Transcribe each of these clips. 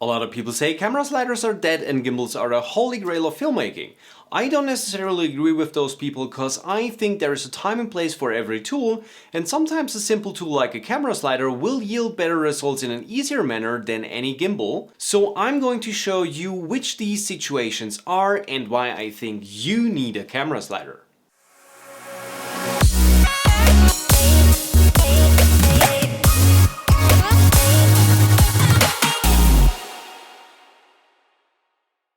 A lot of people say camera sliders are dead and gimbals are the holy grail of filmmaking. I don't necessarily agree with those people because I think there is a time and place for every tool, and sometimes a simple tool like a camera slider will yield better results in an easier manner than any gimbal. So I'm going to show you which these situations are and why I think you need a camera slider.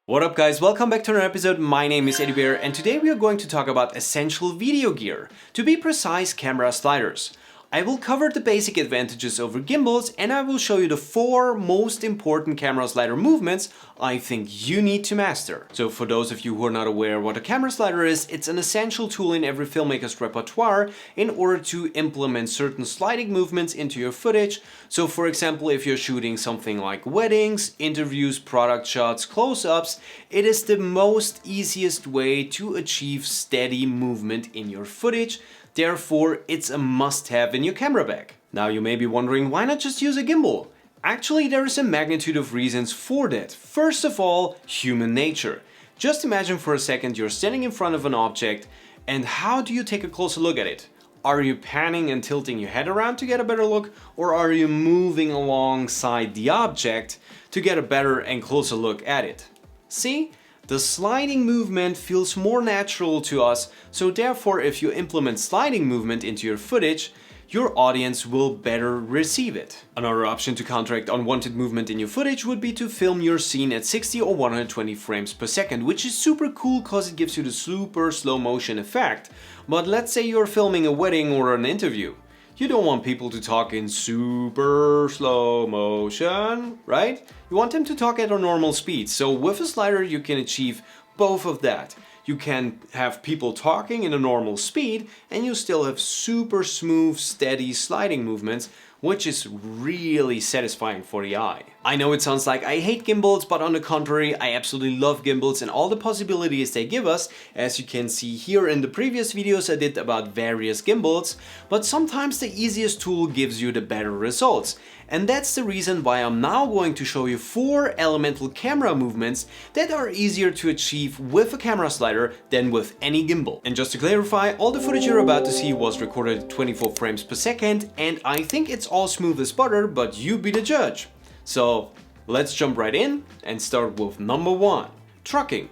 What up guys, welcome back to another episode. My name is Eddie Bear and today we are going to talk about essential video gear, to be precise camera sliders. I will cover the basic advantages over gimbals and I will show you the 4 most important camera slider movements I think you need to master. So for those of you who are not aware what a camera slider is, it's an essential tool in every filmmaker's repertoire in order to implement certain sliding movements into your footage. So for example, if you're shooting something like weddings, interviews, product shots, close-ups, it is the most easiest way to achieve steady movement in your footage. Therefore, it's a must-have in your camera bag. Now you may be wondering, why not just use a gimbal? Actually, there is a magnitude of reasons for that. First of all, human nature. Just imagine for a second you're standing in front of an object, and how do you take a closer look at it? Are you panning and tilting your head around to get a better look, or are you moving alongside the object to get a better and closer look at it? See? The sliding movement feels more natural to us, so therefore if you implement sliding movement into your footage, your audience will better receive it. Another option to counteract unwanted movement in your footage would be to film your scene at 60 or 120 frames per second, which is super cool because it gives you the super slow motion effect. But let's say you're filming a wedding or an interview. You don't want people to talk in super slow motion, right? You want them to talk at a normal speed. So with a slider you can achieve both of that. You can have people talking in a normal speed and you still have super smooth, steady sliding movements, which is really satisfying for the eye. I know it sounds like I hate gimbals, but on the contrary, I absolutely love gimbals and all the possibilities they give us, as you can see here in the previous videos I did about various gimbals, but sometimes the easiest tool gives you the better results. And that's the reason why I'm now going to show you 4 elemental camera movements that are easier to achieve with a camera slider than with any gimbal. And just to clarify, all the footage you're about to see was recorded at 24 frames per second, and I think it's all smooth as butter, but you be the judge. So let's jump right in and start with number 1. Trucking.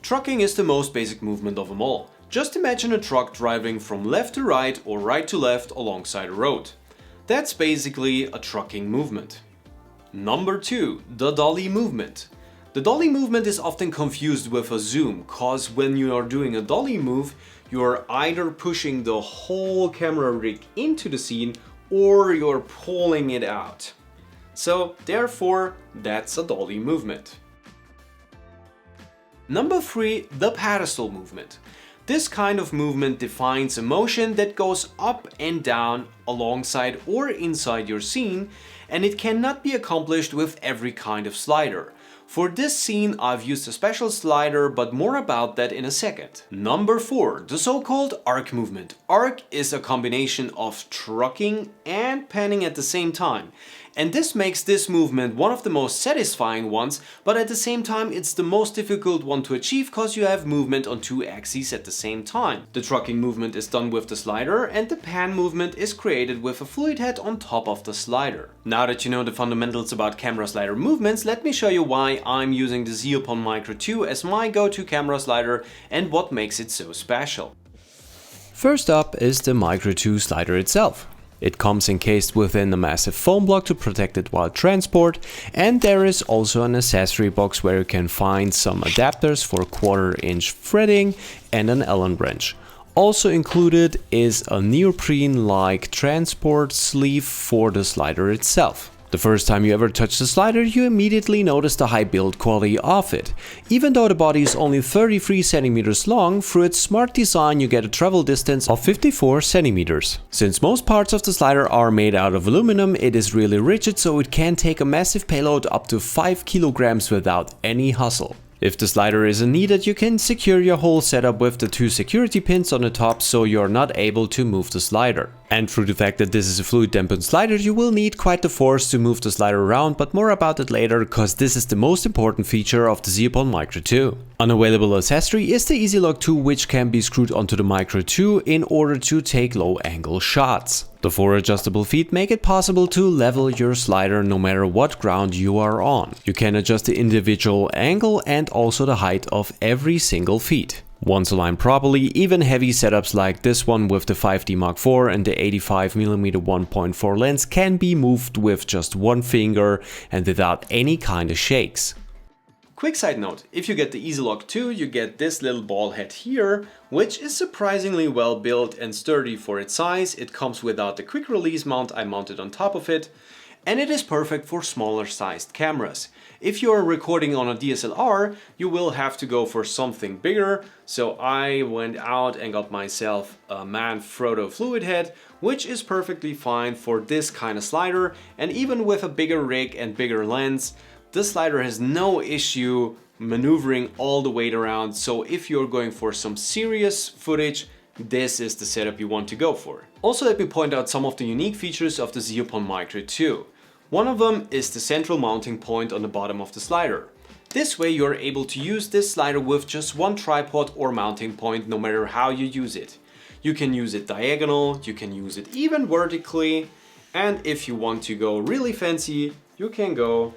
Trucking is the most basic movement of them all. Just imagine a truck driving from left to right or right to left alongside a road. That's basically a trucking movement. Number 2. The dolly movement. The dolly movement is often confused with a zoom, cause when you are doing a dolly move, you are either pushing the whole camera rig into the scene or you're pulling it out. So therefore, that's a dolly movement. Number 3. The pedestal movement. This kind of movement defines a motion that goes up and down alongside or inside your scene, and it cannot be accomplished with every kind of slider. For this scene I've used a special slider, but more about that in a second. Number 4. The so-called arc movement. Arc is a combination of trucking and panning at the same time. And this makes this movement one of the most satisfying ones, but at the same time it's the most difficult one to achieve because you have movement on 2 axes at the same time. The trucking movement is done with the slider and the pan movement is created with a fluid head on top of the slider. Now that you know the fundamentals about camera slider movements, let me show you why I'm using the Zeapon Micro 2 as my go-to camera slider and what makes it so special. First up is the Micro 2 slider itself. It comes encased within a massive foam block to protect it while transport, and there is also an accessory box where you can find some adapters for 1/4-inch threading and an Allen wrench. Also included is a neoprene-like transport sleeve for the slider itself. The first time you ever touch the slider, you immediately notice the high build quality of it. Even though the body is only 33 centimeters long, through its smart design you get a travel distance of 54 centimeters. Since most parts of the slider are made out of aluminum, it is really rigid, so it can take a massive payload up to 5 kilograms without any hustle. If the slider isn't needed, you can secure your whole setup with the 2 security pins on the top so you're not able to move the slider. And through the fact that this is a fluid dampened slider, you will need quite the force to move the slider around, but more about it later, cause this is the most important feature of the Zeapon Micro 2. An available accessory is the Easy Lock 2, which can be screwed onto the Micro 2 in order to take low angle shots. The 4 adjustable feet make it possible to level your slider no matter what ground you are on. You can adjust the individual angle and also the height of every single feet. Once aligned properly, even heavy setups like this one with the 5D Mark IV and the 85mm 1.4 lens can be moved with just one finger and without any kind of shakes. Quick side note, if you get the Easy Lock 2, you get this little ball head here, which is surprisingly well built and sturdy for its size. It comes without the quick release mount I mounted on top of it, and it is perfect for smaller sized cameras. If you are recording on a DSLR, you will have to go for something bigger, so I went out and got myself a Manfrotto fluid head, which is perfectly fine for this kind of slider, and even with a bigger rig and bigger lens, this slider has no issue maneuvering all the weight around, so if you're going for some serious footage, this is the setup you want to go for. Also, let me point out some of the unique features of the Zeapon Micro 2. One of them is the central mounting point on the bottom of the slider. This way you're able to use this slider with just one tripod or mounting point no matter how you use it. You can use it diagonal, you can use it even vertically, and if you want to go really fancy, you can go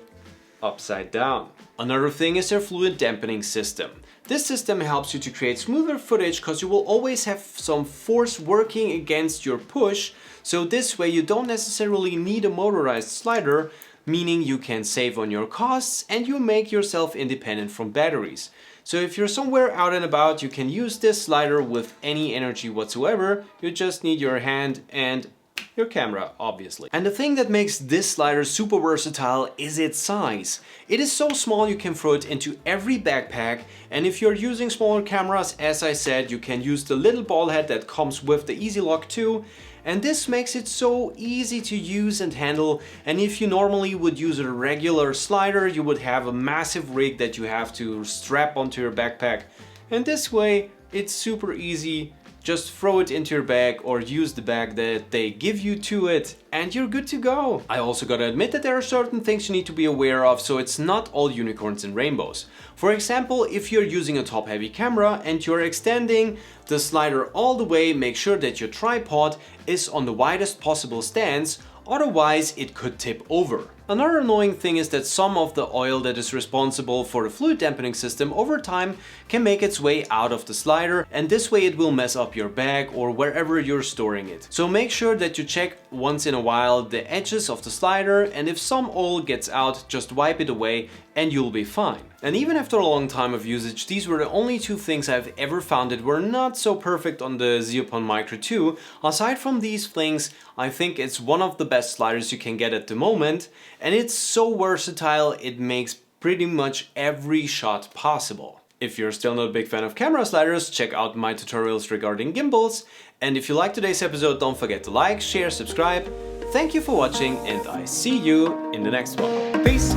upside down. Another thing is their fluid dampening system. This system helps you to create smoother footage because you will always have some force working against your push, so this way you don't necessarily need a motorized slider, meaning you can save on your costs and you make yourself independent from batteries. So if you're somewhere out and about, you can use this slider with any energy whatsoever, you just need your hand and your camera, obviously. And the thing that makes this slider super versatile is its size. It is so small you can throw it into every backpack, and if you're using smaller cameras, as I said, you can use the little ball head that comes with the Easy Lock 2, and this makes it so easy to use and handle. And if you normally would use a regular slider, you would have a massive rig that you have to strap onto your backpack, and this way it's super easy. Just throw it into your bag or use the bag that they give you to it and you're good to go. I also gotta admit that there are certain things you need to be aware of, so it's not all unicorns and rainbows. For example, if you're using a top-heavy camera and you're extending the slider all the way, make sure that your tripod is on the widest possible stance, otherwise it could tip over. Another annoying thing is that some of the oil that is responsible for the fluid dampening system over time can make its way out of the slider, and this way it will mess up your bag or wherever you're storing it. So make sure that you check once in a while the edges of the slider, and if some oil gets out, just wipe it away and you'll be fine. And even after a long time of usage, these were the only two things I've ever found that were not so perfect on the Zeapon Micro 2. Aside from these things, I think it's one of the best sliders you can get at the moment, and it's so versatile, it makes pretty much every shot possible. If you're still not a big fan of camera sliders, check out my tutorials regarding gimbals, and if you liked today's episode, don't forget to like, share, subscribe. Thank you for watching, and I see you in the next one. Peace!